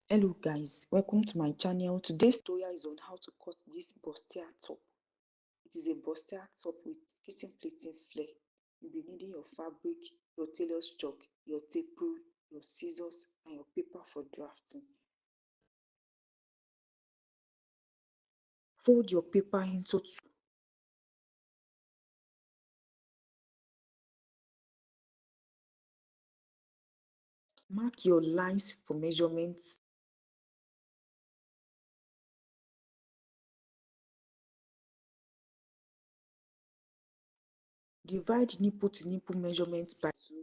Hello guys, welcome to my channel. Today's tutorial is on how to cut this bustier top. It is a bustier top with kitchen plating flare. You'll be needing your fabric, your tailor's chalk, your tape rule, your scissors and your paper for drafting. Fold your paper into two. Mark your lines for measurements. Divide nipple to nipple measurements by 2.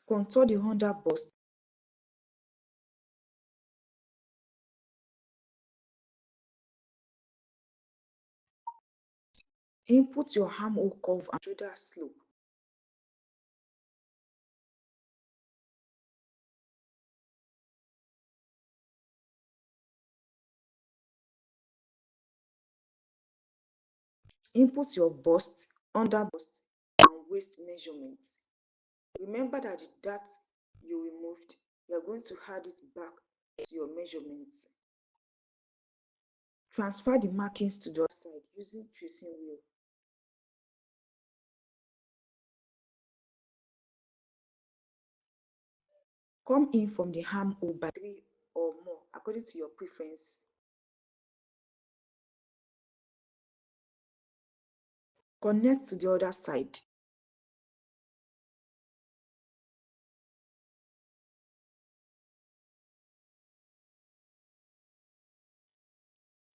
Contour the under bust. Input your armhole curve and shoulder slope. Input your bust, under bust and waist measurements. Remember that the dart you removed, you are going to add it back to your measurements. Transfer the markings to the other side using tracing wheel. Come in from the armhole by 3 or more according to your preference. Connect to the other side.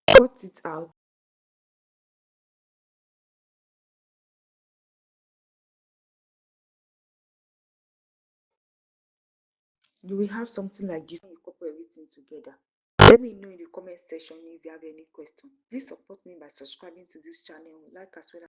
Cut it out. You will have something like this when you couple everything together. Let me know in the comment section if you have any question. Please support me by subscribing to this channel, like as well as